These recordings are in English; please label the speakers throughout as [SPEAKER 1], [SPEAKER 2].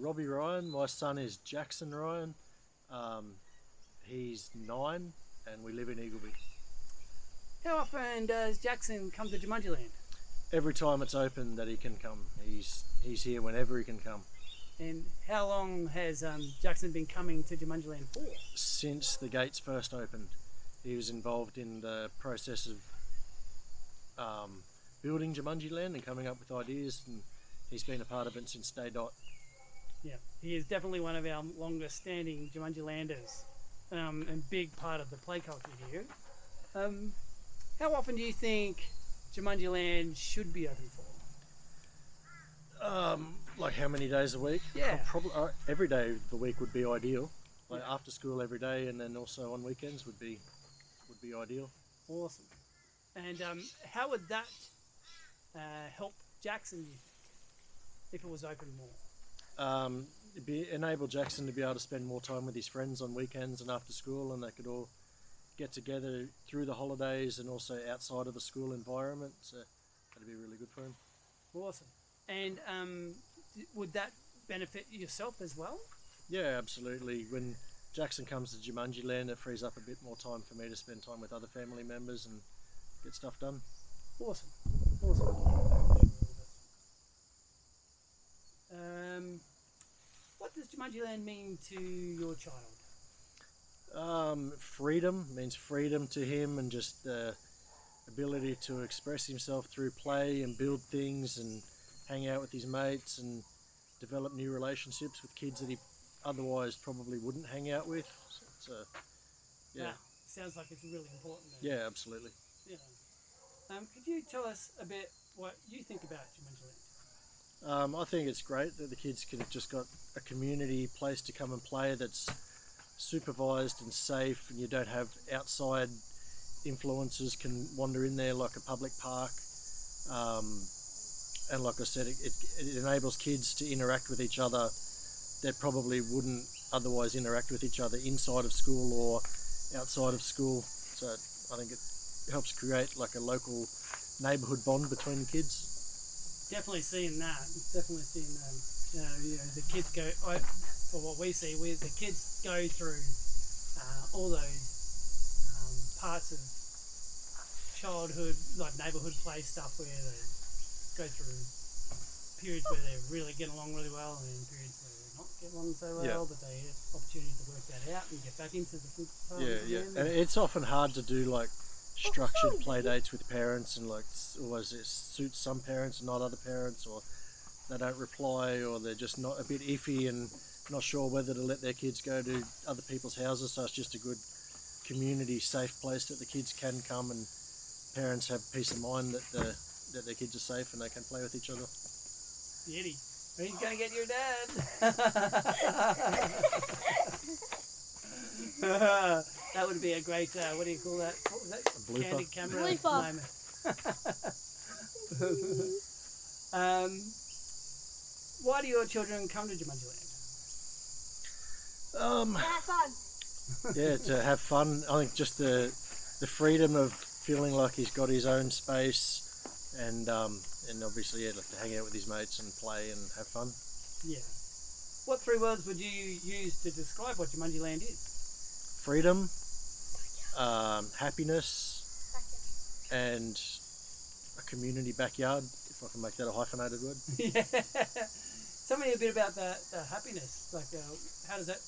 [SPEAKER 1] Robbie Ryan. My son is Jaxson Ryan. He's 9 and we live in Eagleby.
[SPEAKER 2] How often does Jaxson come to Joomunjie Land?
[SPEAKER 1] Every time it's open that he can come. He's here whenever he can come.
[SPEAKER 2] And how long has Jaxson been coming to Joomunjie Land for?
[SPEAKER 1] Since the gates first opened. He was involved in the process of building Joomunjie Land and coming up with ideas, and he's been a part of it since day dot.
[SPEAKER 2] Yeah, he is definitely one of our longest standing Joomunjie Landers, and big part of the play culture here. How often do you think Joomunjie Land should be open for?
[SPEAKER 1] Like how many days a week?
[SPEAKER 2] Yeah.
[SPEAKER 1] Probably every day of the week would be ideal. Like after school every day, and then also on weekends would be ideal.
[SPEAKER 2] Awesome. And how would that help Jaxson, you think, if it was open more?
[SPEAKER 1] Enable Jaxson to be able to spend more time with his friends on weekends and after school, and they could all get together through the holidays and also outside of the school environment. So that'd be really good for him.
[SPEAKER 2] Awesome. And would that benefit yourself as well?
[SPEAKER 1] Yeah, absolutely. When Jaxson comes to Joomunjie Land, it frees up a bit more time for me to spend time with other family members and get stuff done.
[SPEAKER 2] Awesome. Awesome. What does Joomunjie Land mean to your child?
[SPEAKER 1] Freedom means freedom to him, and just the ability to express himself through play and build things and hang out with his mates and develop new relationships with kids that he otherwise probably wouldn't hang out with. So, yeah.
[SPEAKER 2] That sounds like it's really important.
[SPEAKER 1] Yeah, absolutely.
[SPEAKER 2] Yeah. Could you tell us a bit what you think about Joomunjie Land?
[SPEAKER 1] I think it's great that the kids can just got a community place to come and play that's supervised and safe, and you don't have outside influences can wander in there like a public park. And like I said, it enables kids to interact with each other that probably wouldn't otherwise interact with each other inside of school or outside of school. So I think it helps create like a local neighbourhood bond between the kids.
[SPEAKER 2] Definitely seeing that. Definitely seeing the kids go. For what we see, the kids go through all those parts of childhood, like neighbourhood play stuff, where they go through periods where they're really getting along really well, and then periods where they're not getting along so well, but they have opportunities to work that out and get back into the good times again.
[SPEAKER 1] And it's often hard to do like structured play dates with parents, and like always it suits some parents and not other parents, or they don't reply, or they're just not a bit iffy and not sure whether to let their kids go to other people's houses. So it's just a good community safe place that the kids can come, and parents have peace of mind that their kids are safe and they can play with each other.
[SPEAKER 2] Beauty. He's going to get your dad. That would be a great, what do you call that? What was that?
[SPEAKER 1] A blooper.
[SPEAKER 2] Candid camera moment. Why do your children come to Joomunjie Land?
[SPEAKER 3] Have fun.
[SPEAKER 1] Yeah, to have fun. I think just the freedom of feeling like he's got his own space, and obviously like to hang out with his mates and play and have fun.
[SPEAKER 2] Yeah. What 3 words would you use to describe what Joomunjie Land is?
[SPEAKER 1] Freedom, happiness, and a community backyard, if I can make that a hyphenated word.
[SPEAKER 2] Yeah. Tell me a bit about the happiness. Like, how does that?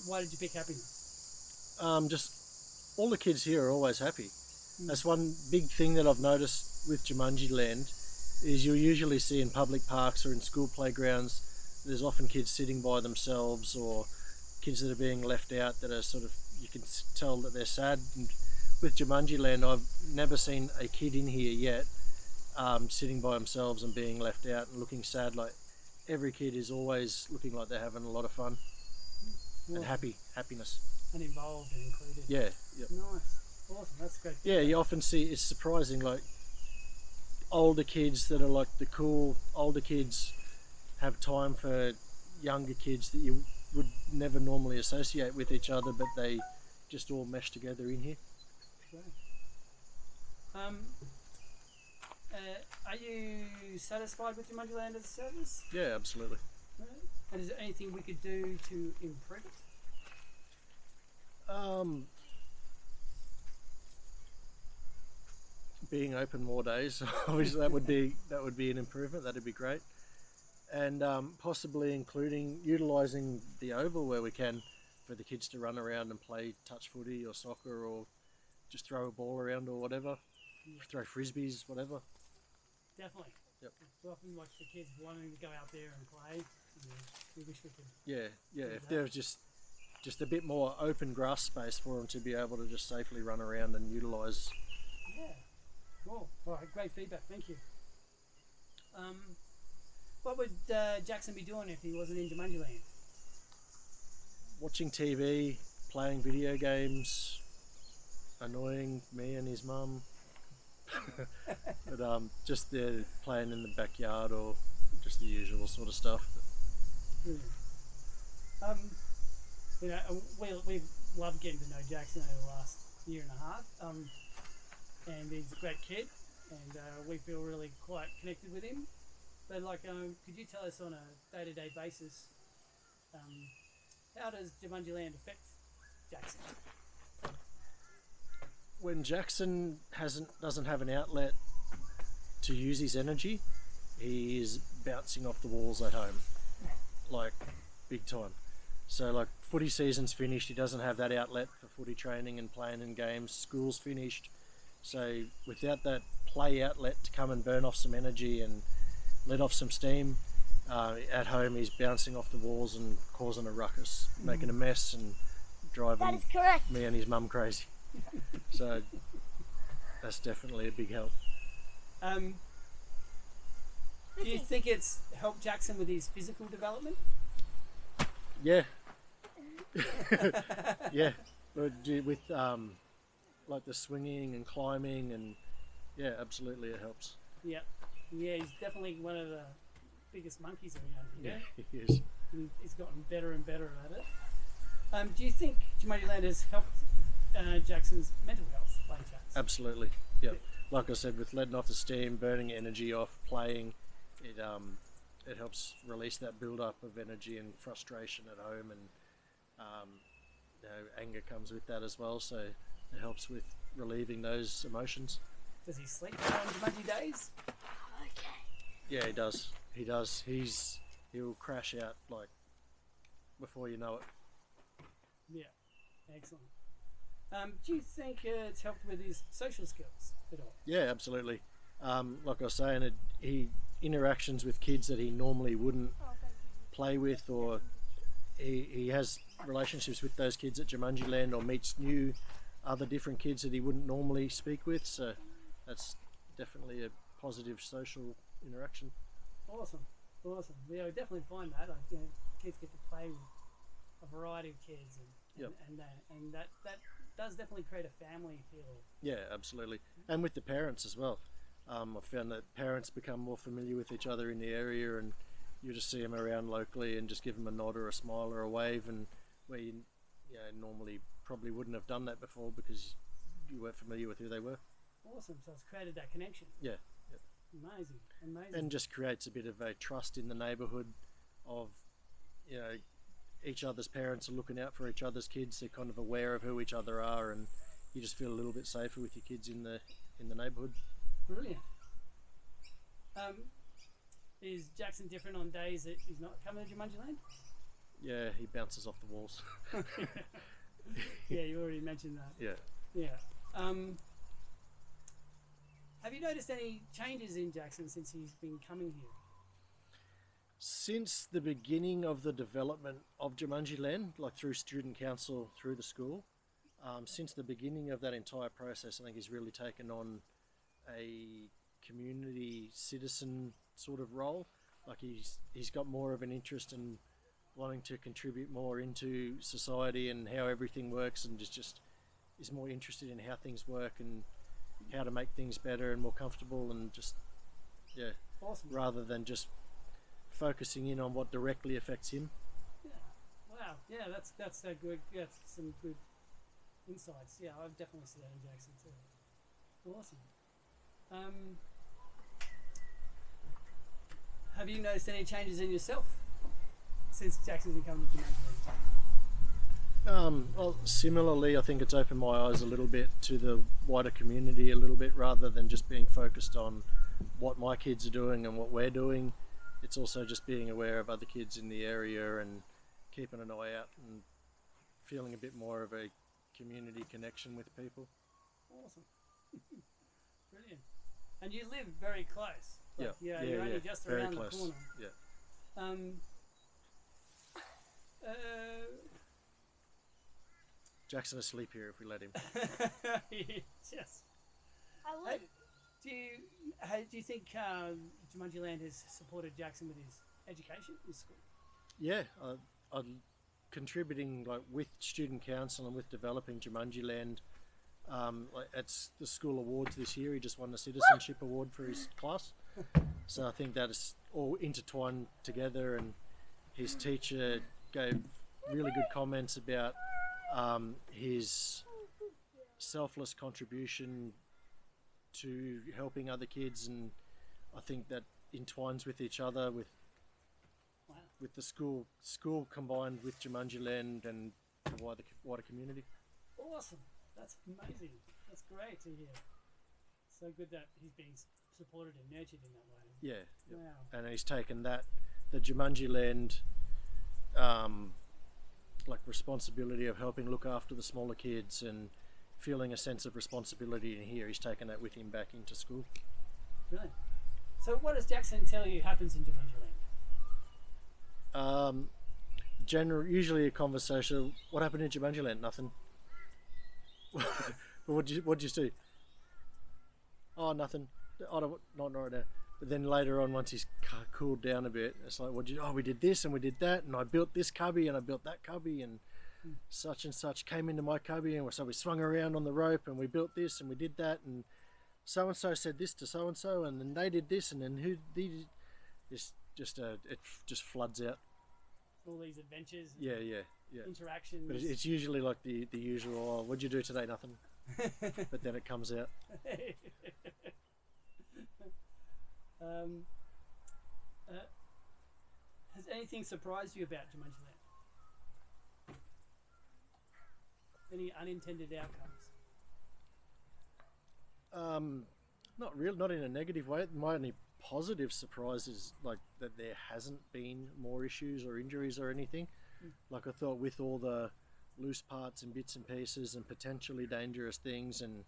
[SPEAKER 2] Why did you pick happiness?
[SPEAKER 1] Just all the kids here are always happy. That's one big thing that I've noticed with Joomunjie Land, is you'll usually see in public parks or in school playgrounds, there's often kids sitting by themselves, or kids that are being left out that are sort of, you can tell that they're sad. And with Joomunjie Land, I've never seen a kid in here yet sitting by themselves and being left out and looking sad. Like every kid is always looking like they're having a lot of fun and happiness.
[SPEAKER 2] And involved and included.
[SPEAKER 1] Yeah. Yep.
[SPEAKER 2] Nice. Awesome. That's great.
[SPEAKER 1] Yeah, you often see, it's surprising, like older kids that are like the cool older kids have time for younger kids that you would never normally associate with each other, but they just all mesh together in here.
[SPEAKER 2] Great. Are you satisfied with Joomunjie Land as a service?
[SPEAKER 1] Yeah, absolutely.
[SPEAKER 2] Right. And is there anything we could do to improve it?
[SPEAKER 1] Being open more days, obviously that would be an improvement. That'd be great, and possibly utilising the oval where we can for the kids to run around and play touch footy or soccer or just throw a ball around or whatever, throw frisbees, whatever.
[SPEAKER 2] Definitely.
[SPEAKER 1] Yep.
[SPEAKER 2] We often watch the kids wanting to go out there and play. We wish we could.
[SPEAKER 1] Yeah. If there was just a bit more open grass space for them to be able to just safely run around and utilise.
[SPEAKER 2] Yeah. Cool. All right. Great feedback. Thank you. What would Jaxson be doing if he wasn't in Joomunjie Land?
[SPEAKER 1] Watching TV, playing video games, annoying me and his mum. But just playing in the backyard or just the usual sort of stuff.
[SPEAKER 2] Brilliant. We've loved getting to know Jaxson over the last year and a half. And he's a great kid, and we feel really quite connected with him. But could you tell us on a day-to-day basis, how does Joomunjie Land affect Jaxson?
[SPEAKER 1] When Jaxson doesn't have an outlet to use his energy, he is bouncing off the walls at home, like big time. So footy season's finished, he doesn't have that outlet for footy training and playing in games. School's finished, so without that play outlet to come and burn off some energy and let off some steam, at home he's bouncing off the walls and causing a ruckus, making a mess and driving me and his mum crazy. So that's definitely a big help.
[SPEAKER 2] Do you think it's helped Jaxson with his physical development?
[SPEAKER 1] Yeah. Yeah. With like the swinging and climbing, and yeah, absolutely it helps.
[SPEAKER 2] Yeah. Yeah, he's definitely one of the biggest monkeys around here.
[SPEAKER 1] Yeah, he is.
[SPEAKER 2] And he's gotten better and better at it. Do you think Joomunjie Land has helped Jackson's mental health by chance?
[SPEAKER 1] Absolutely. Yeah. Like I said, with letting off the steam, burning energy off, playing, it helps release that build-up of energy and frustration at home, and anger comes with that as well. So it helps with relieving those emotions.
[SPEAKER 2] Does he sleep on Joomunjie days?
[SPEAKER 3] Okay.
[SPEAKER 1] Yeah, he does. He does. He'll crash out before you know it. Yeah.
[SPEAKER 2] Excellent. Do you think it's helped with his social skills at all?
[SPEAKER 1] Yeah, absolutely. Like I was saying, he interactions with kids that he normally wouldn't play with, or he has relationships with those kids at Joomunjie Land, or meets other different kids that he wouldn't normally speak with. So that's definitely a positive social interaction.
[SPEAKER 2] Awesome. Yeah, I definitely find that. Kids get to play with a variety of kids, and that does definitely create a family feel.
[SPEAKER 1] Yeah, absolutely. And with the parents as well. I've found that parents become more familiar with each other in the area, and you just see them around locally and just give them a nod or a smile or a wave, and where you normally probably wouldn't have done that before because you weren't familiar with who they were.
[SPEAKER 2] Awesome. So it's created that connection.
[SPEAKER 1] Yeah. Yep.
[SPEAKER 2] Amazing.
[SPEAKER 1] And just creates a bit of a trust in the neighbourhood of, each other's parents are looking out for each other's kids. They're kind of aware of who each other are, and you just feel a little bit safer with your kids in the neighbourhood.
[SPEAKER 2] Brilliant. Is Jaxson different on days that he's not coming to Joomunjie Land?
[SPEAKER 1] Yeah, he bounces off the walls.
[SPEAKER 2] Yeah, you already mentioned that. Yeah. Have you noticed any changes in Jaxson since he's been coming here?
[SPEAKER 1] Since the beginning of the development of Joomunjie Land, through student council, through the school, since the beginning of that entire process, I think he's really taken on a community citizen sort of role. He's got more of an interest in wanting to contribute more into society and how everything works, and just is more interested in how things work and how to make things better and more comfortable, and
[SPEAKER 2] Awesome.
[SPEAKER 1] Rather than just focusing in on what directly affects him.
[SPEAKER 2] Yeah. Wow. Yeah, that's so good. Yeah, that's some good insights. Yeah, I've definitely seen that in Jaxson too. Awesome. Have you noticed any changes in yourself since Jackson's become to Joomunji Land?
[SPEAKER 1] Well, similarly, I think it's opened my eyes a little bit to the wider community a little bit, rather than just being focused on what my kids are doing and what we're doing. It's also just being aware of other kids in the area and keeping an eye out and feeling a bit more of a community connection with people.
[SPEAKER 2] Awesome. Brilliant. And you live very close. Like,
[SPEAKER 1] yeah,
[SPEAKER 2] you're only just
[SPEAKER 1] very
[SPEAKER 2] around
[SPEAKER 1] close.
[SPEAKER 2] the corner.
[SPEAKER 1] Yeah. Jackson asleep here if we let him.
[SPEAKER 2] Yes.
[SPEAKER 3] I would.
[SPEAKER 2] Do you think Joomunji Land has supported Jackson with his education, his school?
[SPEAKER 1] Yeah, I'm contributing with student council and with developing Joomunjie Land. At the school awards this year, he just won the citizenship award for his class. So I think that is all intertwined together, and his teacher gave really good comments about his selfless contribution to helping other kids, and I think that entwines with each other with the school combined with Joomunjie Land and the wider community.
[SPEAKER 2] Awesome. That's amazing. That's great to hear. So good that he's being supported and nurtured in that way.
[SPEAKER 1] Yeah.
[SPEAKER 2] Wow.
[SPEAKER 1] And he's taken the Joomunjie Land responsibility of helping look after the smaller kids and feeling a sense of responsibility in here. He's taken that with him back into school.
[SPEAKER 2] Brilliant. So what does Jackson tell you happens in Joomunji Land?
[SPEAKER 1] Usually a conversation. What happened in Joomunjie Land? Nothing. What'd you see? Oh, nothing. Not right now. But then later on, once he's cooled down a bit, it's like, we did this and we did that, and I built this cubby and I built that cubby, and such and such came into my cubby, and so we swung around on the rope and we built this and we did that, and so said this to so and then they did this, and then it just floods out.
[SPEAKER 2] All these adventures.
[SPEAKER 1] Yeah.
[SPEAKER 2] Interactions.
[SPEAKER 1] But it's usually like the usual. Oh, what'd you do today? Nothing. But then it comes out.
[SPEAKER 2] Has anything surprised you about Joomunji Land? Any unintended outcomes?
[SPEAKER 1] Not real, not in a negative way. My only positive surprise is that there hasn't been more issues or injuries or anything. I thought with all the loose parts and bits and pieces and potentially dangerous things and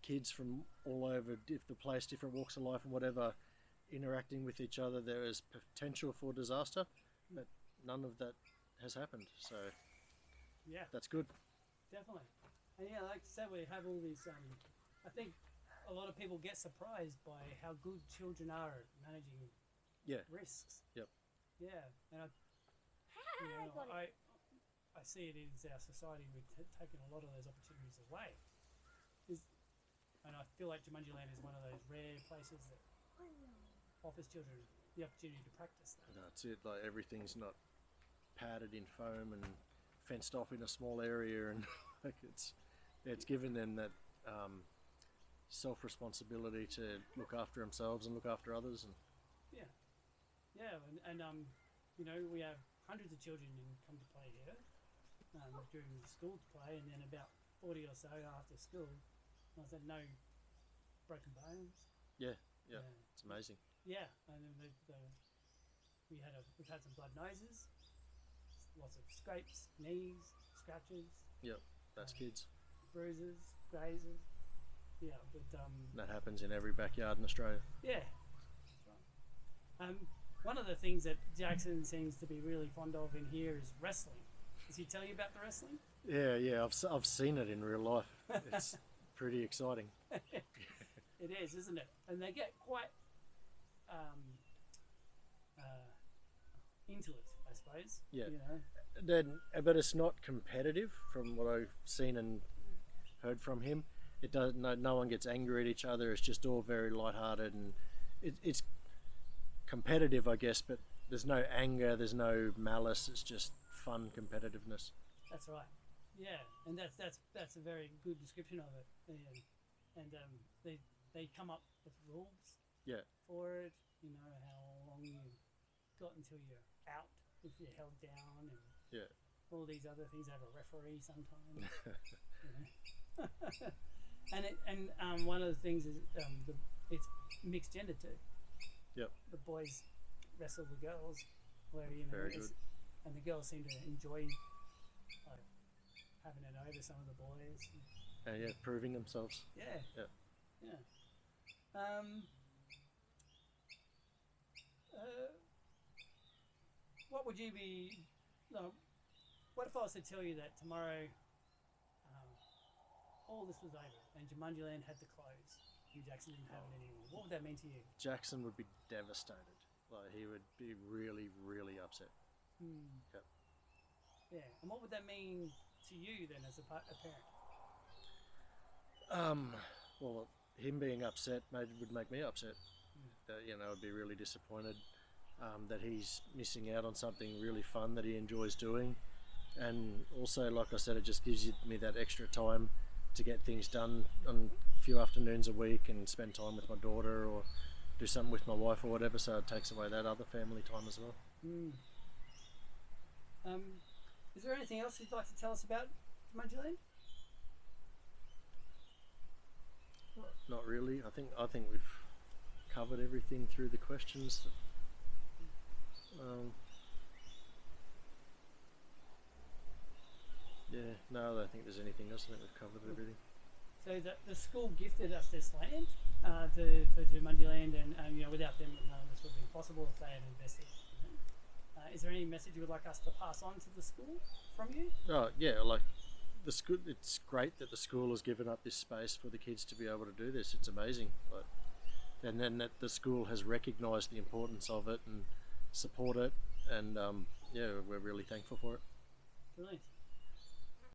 [SPEAKER 1] kids from all over the place, different walks of life and whatever, interacting with each other, there is potential for disaster, but none of that has happened. So
[SPEAKER 2] yeah,
[SPEAKER 1] that's good.
[SPEAKER 2] Definitely. And yeah, like I said, we have all these. I think a lot of people get surprised by how good children are at managing risks.
[SPEAKER 1] Yep.
[SPEAKER 2] Yeah, and I see it as our society, we've taken a lot of those opportunities away. And I feel like Joomunji Land is one of those rare places that offers children the opportunity to practice that.
[SPEAKER 1] That's it. Everything's not padded in foam and fenced off in a small area, and it's given them that self-responsibility to look after themselves and look after others. And
[SPEAKER 2] we have hundreds of children who come to play here during the school to play, and then about 40 or so after school. I said no broken bones. Yeah,
[SPEAKER 1] it's amazing.
[SPEAKER 2] Yeah, and then we've had some blood noses, lots of scrapes, knees, scratches.
[SPEAKER 1] Yep, that's kids.
[SPEAKER 2] Bruises, grazes. Yeah, but
[SPEAKER 1] that happens in every backyard in Australia.
[SPEAKER 2] Yeah, that's right. One of the things that Jackson seems to be really fond of in here is wrestling. Does he tell you about the wrestling?
[SPEAKER 1] Yeah, I've seen it in real life. It's pretty exciting.
[SPEAKER 2] It is, isn't it? And they get quite into it, I suppose.
[SPEAKER 1] Yeah. But it's not competitive from what I've seen and heard from him. It does. No one gets angry at each other. It's just all very lighthearted, and it's competitive, I guess. But there's no anger. There's no malice. It's just fun competitiveness.
[SPEAKER 2] That's right. Yeah, and that's a very good description of it. And they come up with rules.
[SPEAKER 1] Yeah.
[SPEAKER 2] For it, how long you got until you're out if you're held down, and
[SPEAKER 1] Yeah.
[SPEAKER 2] all these other things. They have a referee sometimes. You know. and one of the things is it's mixed gender too.
[SPEAKER 1] Yep.
[SPEAKER 2] The boys wrestle the girls, where
[SPEAKER 1] Very good.
[SPEAKER 2] and the girls seem to enjoy like having it over some of the boys.
[SPEAKER 1] And yeah, proving themselves.
[SPEAKER 2] Yeah.
[SPEAKER 1] Yeah.
[SPEAKER 2] Yeah. What would you be? No, what if I was to tell you that tomorrow, all this was over and Joomunjie Land had to close? Hugh Jaxson didn't have it anymore. What would that mean to you?
[SPEAKER 1] Jackson would be devastated. Like, he would be really, really upset. Yep.
[SPEAKER 2] Yeah. And what would that mean to you then as a parent?
[SPEAKER 1] Well, him being upset would make me upset. You know, I'd be really disappointed that he's missing out on something really fun that he enjoys doing. And also, like I said, it just gives me that extra time to get things done on a few afternoons a week and spend time with my daughter or do something with my wife or whatever, so it takes away that other family time as well.
[SPEAKER 2] Is there anything else you'd like to tell us about Joomunjie Land?
[SPEAKER 1] Not really. I think we've covered everything through the questions. Yeah, no, I don't think there's anything else. I think we've covered everything.
[SPEAKER 2] So the school gifted us this land for Joomunjie Land, and you know, without them, none of this would be possible if they had invested. Is there any message you would like us to pass on to the school from you?
[SPEAKER 1] Oh yeah, like the school. It's great that the school has given up this space for the kids to be able to do this. It's amazing. Like, and then that the school has recognised the importance of it and support it, and yeah, we're really thankful for it.
[SPEAKER 2] Brilliant.